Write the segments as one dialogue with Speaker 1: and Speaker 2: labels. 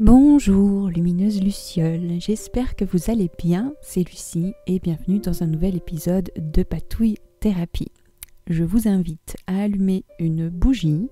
Speaker 1: Bonjour lumineuse Luciole, j'espère que vous allez bien, c'est Lucie et bienvenue dans un nouvel épisode de Patouille Thérapie. Je vous invite à allumer une bougie,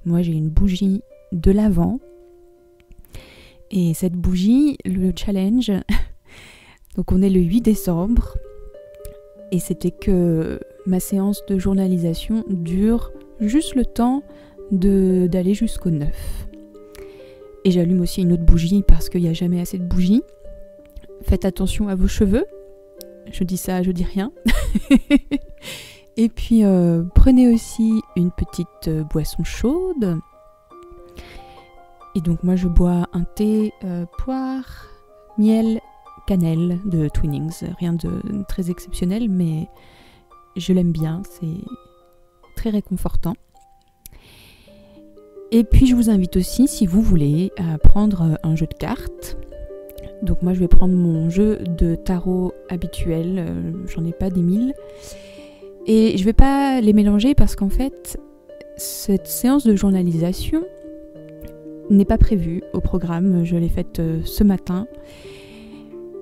Speaker 1: moi j'ai une bougie de l'Avent et cette bougie, le challenge, donc on est le 8 décembre et c'était que ma séance de journalisation dure juste le temps d'aller jusqu'au 9. Et j'allume aussi une autre bougie parce qu'il n'y a jamais assez de bougies. Faites attention à vos cheveux. Je dis ça, je dis rien. Et puis prenez aussi une petite boisson chaude. Et donc moi je bois un thé poire, miel, cannelle de Twinings. Rien de très exceptionnel, mais je l'aime bien. C'est très réconfortant. Et puis je vous invite aussi, si vous voulez, à prendre un jeu de cartes. Donc moi je vais prendre mon jeu de tarot habituel, j'en ai pas des mille. Et je vais pas les mélanger parce qu'en fait, cette séance de journalisation n'est pas prévue au programme. Je l'ai faite ce matin.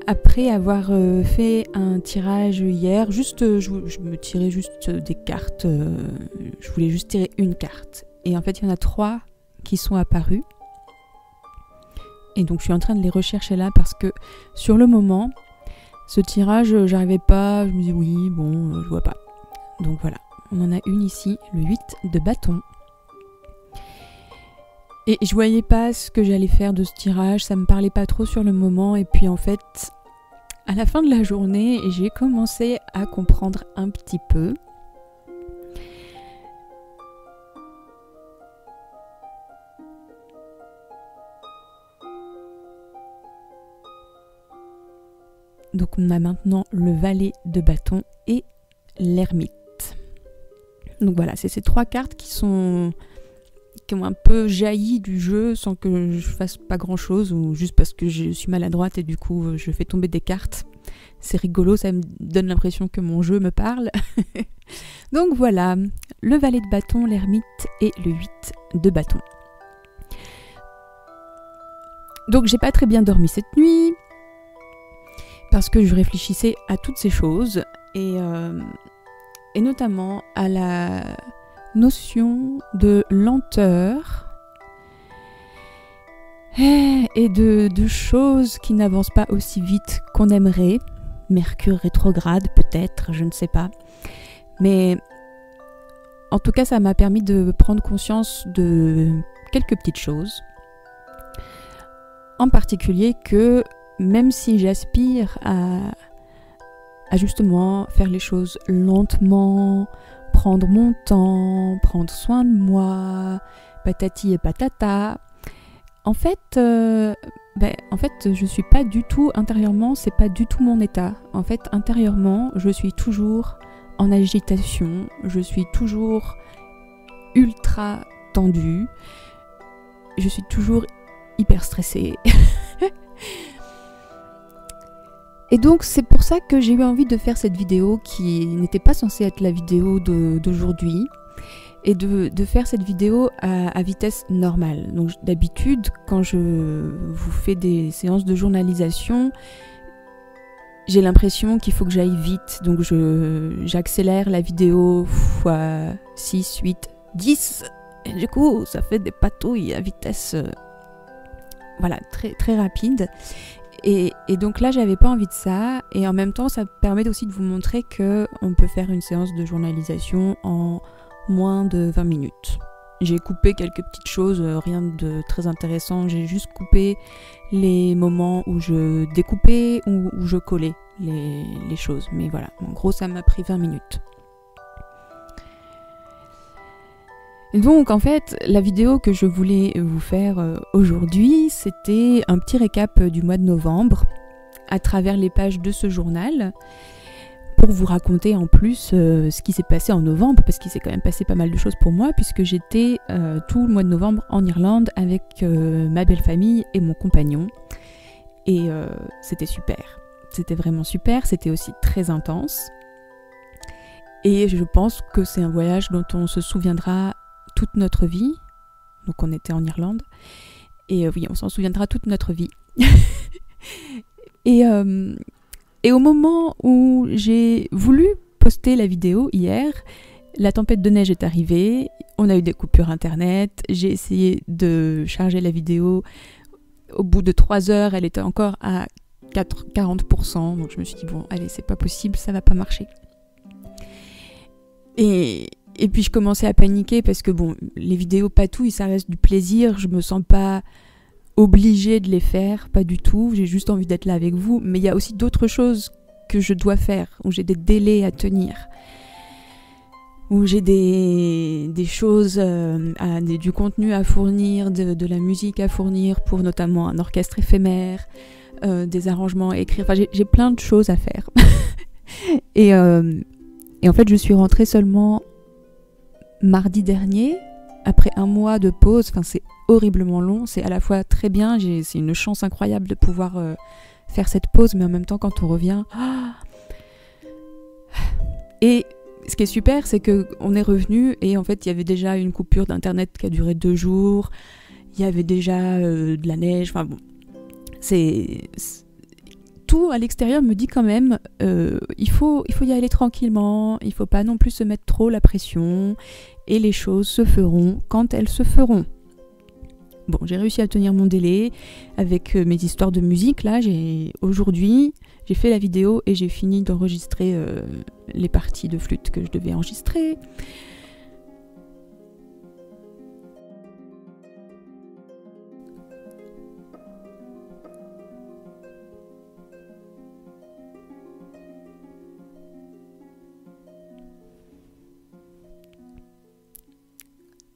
Speaker 1: Après avoir fait un tirage hier, je me tirais juste des cartes. Je voulais juste tirer une carte. Et en fait, il y en a 3 qui sont apparus. Et donc, je suis en train de les rechercher là parce que sur le moment, ce tirage, j'arrivais pas. Je me dis oui, bon, je vois pas. Donc voilà, on en a une ici, le 8 de bâton. Et je voyais pas ce que j'allais faire de ce tirage. Ça me parlait pas trop sur le moment. Et puis en fait, à la fin de la journée, j'ai commencé à comprendre un petit peu. Donc on a maintenant le valet de bâton et l'ermite. Donc voilà, c'est ces 3 cartes qui ont un peu jailli du jeu sans que je fasse pas grand chose ou juste parce que je suis maladroite et du coup je fais tomber des cartes. C'est rigolo, ça me donne l'impression que mon jeu me parle. Donc voilà, le valet de bâton, l'ermite et le 8 de bâton. Donc j'ai pas très bien dormi cette nuit. Parce que je réfléchissais à toutes ces choses et notamment à la notion de lenteur et de choses qui n'avancent pas aussi vite qu'on aimerait. Mercure rétrograde peut-être, je ne sais pas. Mais en tout cas, ça m'a permis de prendre conscience de quelques petites choses. En particulier que même si j'aspire à justement faire les choses lentement, prendre mon temps, prendre soin de moi, patati et patata, en fait, je suis pas du tout intérieurement, c'est pas du tout mon état. En fait, intérieurement, je suis toujours en agitation, je suis toujours ultra tendue, je suis toujours hyper stressée. Et donc c'est pour ça que j'ai eu envie de faire cette vidéo qui n'était pas censée être la vidéo d'aujourd'hui et de faire cette vidéo à vitesse normale. Donc d'habitude quand je vous fais des séances de journalisation, j'ai l'impression qu'il faut que j'aille vite. Donc j'accélère la vidéo fois 6, 8, 10 et du coup ça fait des patouilles à vitesse voilà, très, très rapide. Et donc là, j'avais pas envie de ça. Et en même temps, ça permet aussi de vous montrer qu'on peut faire une séance de journalisation en moins de 20 minutes. J'ai coupé quelques petites choses, rien de très intéressant. J'ai juste coupé les moments où je découpais ou où je collais les choses. Mais voilà, en gros, ça m'a pris 20 minutes. Donc en fait, la vidéo que je voulais vous faire aujourd'hui, c'était un petit récap du mois de novembre à travers les pages de ce journal pour vous raconter en plus ce qui s'est passé en novembre, parce qu'il s'est quand même passé pas mal de choses pour moi puisque j'étais tout le mois de novembre en Irlande avec ma belle famille et mon compagnon et c'était super. C'était vraiment super, c'était aussi très intense et je pense que c'est un voyage dont on se souviendra toute notre vie. Donc on était en Irlande Et oui, on s'en souviendra toute notre vie. Et au moment où j'ai voulu poster la vidéo hier, la tempête de neige est arrivée, on a eu des coupures internet, j'ai essayé de charger la vidéo. Au bout de 3 heures, elle était encore à 40%, donc je me suis dit bon, allez, c'est pas possible, ça va pas marcher. Et puis je commençais à paniquer parce que bon, les vidéos patouilles, ça reste du plaisir, je me sens pas obligée de les faire, pas du tout, j'ai juste envie d'être là avec vous, mais il y a aussi d'autres choses que je dois faire, où j'ai des délais à tenir, où j'ai des choses, du contenu à fournir, de la musique à fournir pour notamment un orchestre éphémère, des arrangements à écrire, enfin j'ai plein de choses à faire. Et en fait je suis rentrée seulement mardi dernier, après un mois de pause, enfin c'est horriblement long, c'est à la fois très bien, c'est une chance incroyable de pouvoir faire cette pause, mais en même temps quand on revient... Et ce qui est super, c'est qu'on est revenu et en fait il y avait déjà une coupure d'internet qui a duré 2 jours, il y avait déjà de la neige, enfin bon, tout à l'extérieur me dit quand même il faut y aller tranquillement, il faut pas non plus se mettre trop la pression et les choses se feront quand elles se feront. Bon, j'ai réussi à tenir mon délai avec mes histoires de musique là, aujourd'hui j'ai fait la vidéo et j'ai fini d'enregistrer les parties de flûte que je devais enregistrer.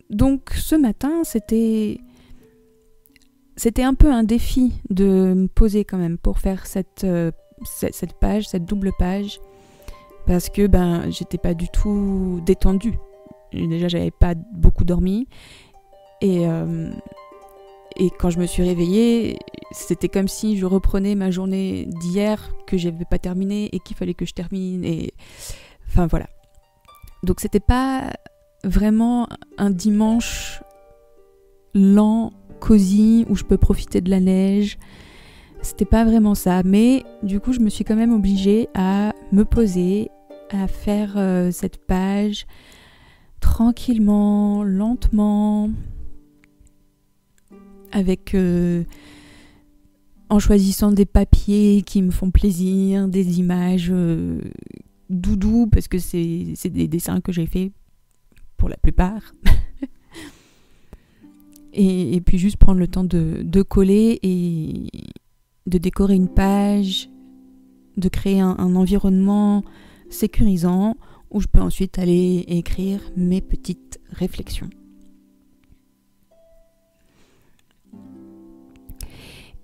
Speaker 1: Donc ce matin, c'était un peu un défi de me poser quand même pour faire cette page, cette double page, parce que j'étais pas du tout détendue. Déjà, j'avais pas beaucoup dormi et quand je me suis réveillée, c'était comme si je reprenais ma journée d'hier que j'avais pas terminée et qu'il fallait que je termine, et enfin voilà. Donc c'était pas vraiment un dimanche lent, cosy, où je peux profiter de la neige. C'était pas vraiment ça, mais du coup je me suis quand même obligée à me poser, à faire cette page tranquillement, lentement, avec en choisissant des papiers qui me font plaisir, des images doudou, parce que c'est des dessins que j'ai fait pour la plupart. et puis juste prendre le temps de coller et de décorer une page, de créer un environnement sécurisant où je peux ensuite aller écrire mes petites réflexions.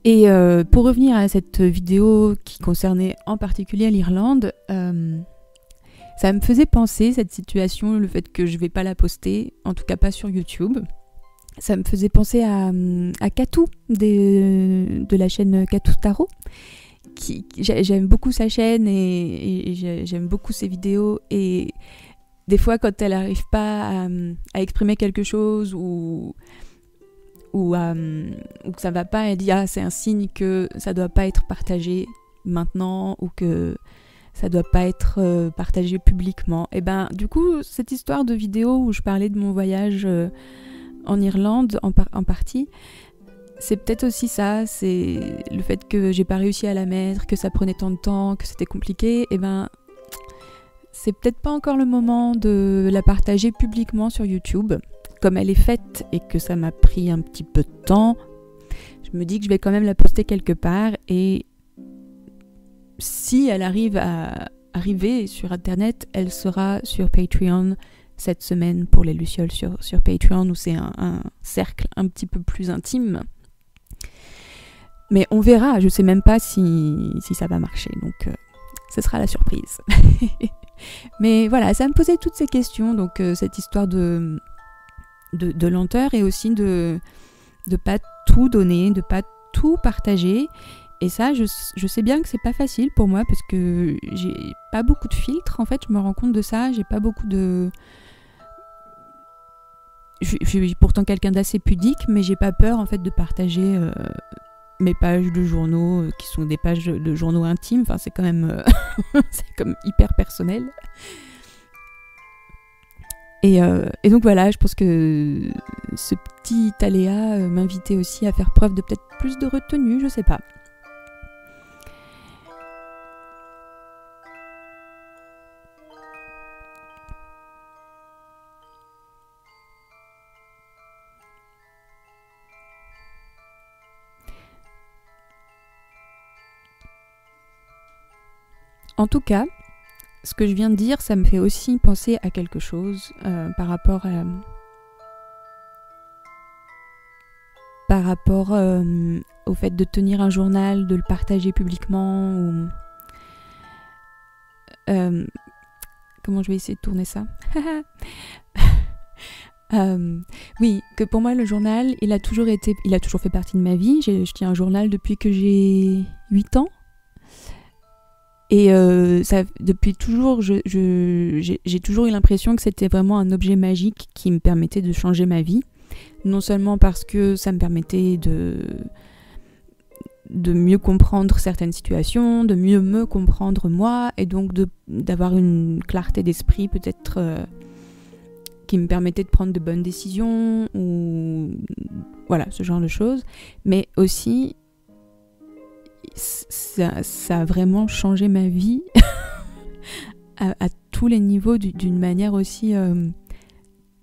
Speaker 1: Et pour revenir à cette vidéo qui concernait en particulier l'Irlande, ça me faisait penser, cette situation, le fait que je ne vais pas la poster, en tout cas pas sur YouTube. Ça me faisait penser à Katou, de la chaîne Katou Tarot. J'aime beaucoup sa chaîne et j'aime beaucoup ses vidéos. Et des fois, quand elle n'arrive pas à exprimer quelque chose ou que ça ne va pas, elle dit « Ah, c'est un signe que ça ne doit pas être partagé maintenant » ou que ça ne doit pas être partagé publiquement. Et du coup, cette histoire de vidéo où je parlais de mon voyage en Irlande, en partie, c'est peut-être aussi ça, c'est le fait que j'ai pas réussi à la mettre, que ça prenait tant de temps, que c'était compliqué, c'est peut-être pas encore le moment de la partager publiquement sur YouTube, comme elle est faite et que ça m'a pris un petit peu de temps. Je me dis que je vais quand même la poster quelque part, et si elle arrive à arriver sur internet, elle sera sur Patreon cette semaine pour les Lucioles sur Patreon, où c'est un cercle un petit peu plus intime. Mais on verra, je sais même pas si ça va marcher, donc ce sera la surprise. Mais voilà, ça me posait toutes ces questions, donc cette histoire de lenteur, et aussi de pas tout donner, de pas tout partager. Et ça, je sais bien que c'est pas facile pour moi, parce que j'ai pas beaucoup de filtres, en fait, je me rends compte de ça, j'ai pas beaucoup de je suis pourtant quelqu'un d'assez pudique, mais j'ai pas peur en fait de partager mes pages de journaux qui sont des pages de journaux intimes. Enfin, c'est quand même c'est comme hyper personnel. Et donc voilà, je pense que ce petit aléa m'invitait aussi à faire preuve de peut-être plus de retenue, je sais pas. En tout cas, ce que je viens de dire, ça me fait aussi penser à quelque chose par rapport au fait de tenir un journal, de le partager publiquement. Ou, comment je vais essayer de tourner ça oui, que pour moi le journal, il a toujours fait partie de ma vie. Je tiens un journal depuis que j'ai 8 ans. Et depuis toujours, j'ai toujours eu l'impression que c'était vraiment un objet magique qui me permettait de changer ma vie. Non seulement parce que ça me permettait de mieux comprendre certaines situations, de mieux me comprendre moi, et donc d'avoir une clarté d'esprit peut-être qui me permettait de prendre de bonnes décisions, ou voilà, ce genre de choses. Mais aussi, ça a vraiment changé ma vie à tous les niveaux d'une manière aussi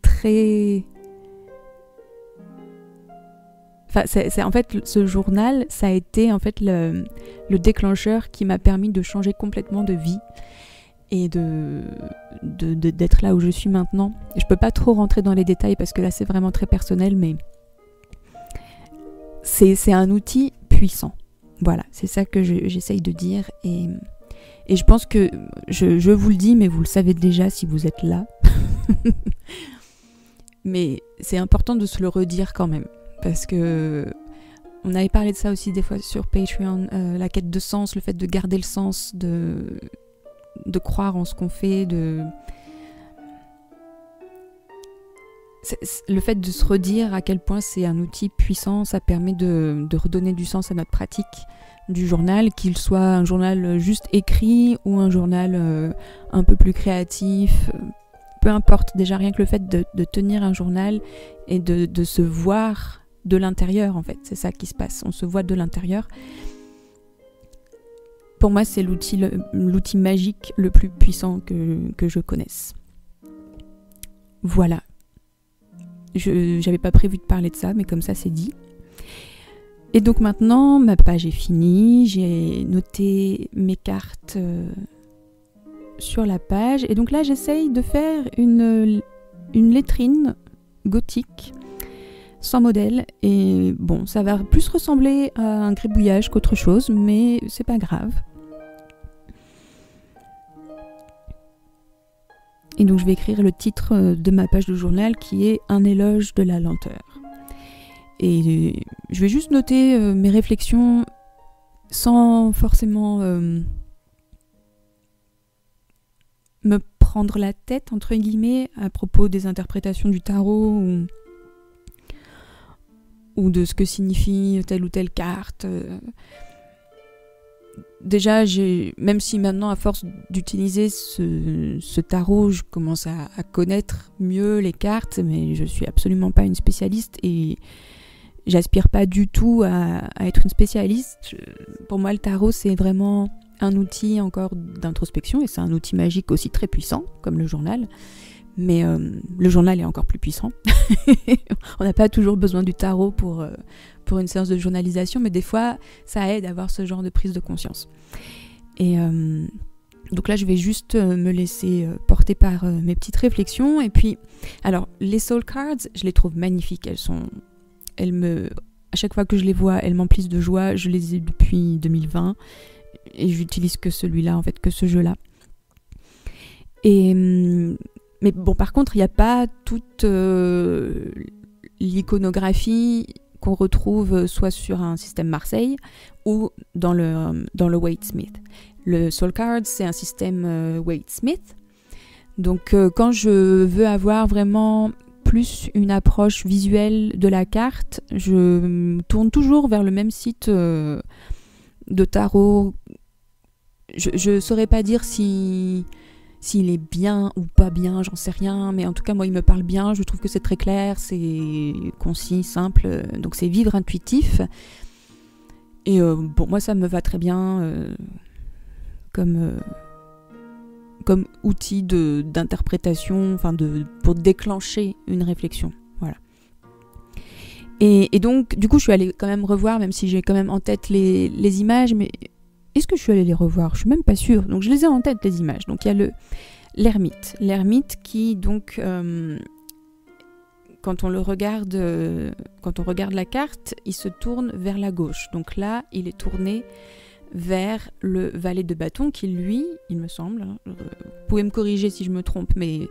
Speaker 1: très... Enfin, en fait, ce journal, ça a été en fait le déclencheur qui m'a permis de changer complètement de vie et d'être là où je suis maintenant. Et je peux pas trop rentrer dans les détails parce que là c'est vraiment très personnel, mais c'est un outil puissant. Voilà, c'est ça que j'essaye de dire, et je pense que je vous le dis, mais vous le savez déjà si vous êtes là. Mais c'est important de se le redire quand même, parce que on avait parlé de ça aussi des fois sur Patreon, la quête de sens, le fait de garder le sens, de croire en ce qu'on fait, le fait de se redire à quel point c'est un outil puissant, ça permet de redonner du sens à notre pratique du journal, qu'il soit un journal juste écrit ou un journal un peu plus créatif, peu importe. Déjà rien que le fait de tenir un journal et de se voir de l'intérieur, en fait, c'est ça qui se passe, on se voit de l'intérieur. Pour moi, c'est l'outil magique le plus puissant que je connaisse. Voilà. J'avais pas prévu de parler de ça, mais comme ça c'est dit. Et donc maintenant, ma page est finie, j'ai noté mes cartes sur la page, et donc là j'essaye de faire une lettrine gothique sans modèle, et bon, ça va plus ressembler à un gribouillage qu'autre chose, mais c'est pas grave. Et donc je vais écrire le titre de ma page de journal qui est « Un éloge de la lenteur ». Et je vais juste noter mes réflexions sans forcément me prendre la tête, entre guillemets, à propos des interprétations du tarot ou de ce que signifie telle ou telle carte. Déjà, même si maintenant, à force d'utiliser ce tarot, je commence à connaître mieux les cartes, mais je suis absolument pas une spécialiste et j'aspire pas du tout à être une spécialiste. Pour moi, le tarot, c'est vraiment un outil encore d'introspection, et c'est un outil magique aussi très puissant, comme le journal. Mais le journal est encore plus puissant. On n'a pas toujours besoin du tarot pour une séance de journalisation, mais des fois, ça aide à avoir ce genre de prise de conscience. Et donc là, je vais juste me laisser porter par mes petites réflexions. Et puis, alors, les soul cards, je les trouve magnifiques. À chaque fois que je les vois, elles m'emplissent de joie. Je les ai depuis 2020 et j'utilise que celui-là, en fait, que ce jeu-là. Mais bon, par contre, il n'y a pas toute l'iconographie qu'on retrouve soit sur un système Marseille ou dans le Waite-Smith. Le Soul Card, c'est un système Waite-Smith. Donc, quand je veux avoir vraiment plus une approche visuelle de la carte, je tourne toujours vers le même site de tarot. Je ne saurais pas dire s'il est bien ou pas bien, j'en sais rien, mais en tout cas moi il me parle bien, je trouve que c'est très clair, c'est concis, simple, donc c'est vivre intuitif. Et bon, moi ça me va très bien comme outil d'interprétation, enfin pour déclencher une réflexion. Voilà. Et donc, du coup, je suis allée quand même revoir, même si j'ai quand même en tête les images, mais est-ce que je suis allée les revoir ? Je suis même pas sûre. Donc, je les ai en tête, les images. Donc, il y a l'ermite. L'ermite qui, donc, quand on regarde la carte, il se tourne vers la gauche. Donc là, il est tourné vers le valet de bâton qui, lui, il me semble, vous pouvez me corriger si je me trompe, mais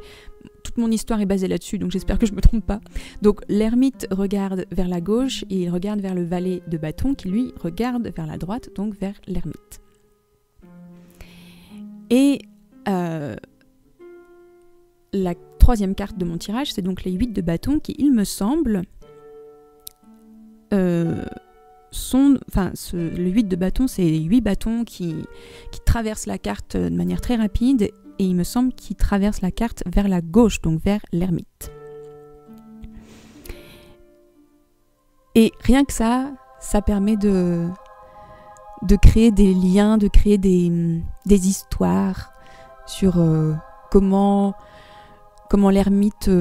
Speaker 1: toute mon histoire est basée là-dessus, donc j'espère que je ne me trompe pas. Donc l'ermite regarde vers la gauche et il regarde vers le valet de bâton qui, lui, regarde vers la droite, donc vers l'ermite. Et la troisième carte de mon tirage, c'est donc les 8 de bâton qui, il me semble, le 8 de bâton, c'est 8 bâtons qui traversent la carte de manière très rapide, et il me semble qu'ils traversent la carte vers la gauche, donc vers l'ermite. Et rien que ça permet de créer des liens, de créer des histoires sur comment l'ermite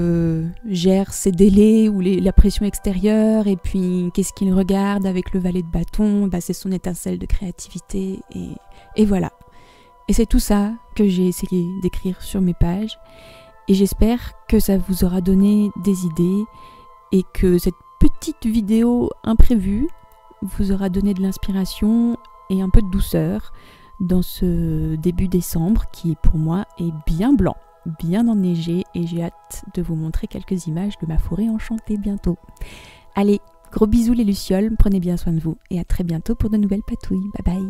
Speaker 1: gère ses délais ou la pression extérieure, et puis qu'est-ce qu'il regarde avec le valet de bâton, c'est son étincelle de créativité, et voilà. Et c'est tout ça que j'ai essayé d'écrire sur mes pages, et j'espère que ça vous aura donné des idées, et que cette petite vidéo imprévue vous aura donné de l'inspiration et un peu de douceur dans ce début décembre qui, pour moi, est bien blanc, bien enneigé, et j'ai hâte de vous montrer quelques images de ma forêt enchantée bientôt. Allez, gros bisous les lucioles, prenez bien soin de vous, et à très bientôt pour de nouvelles patouilles. Bye bye.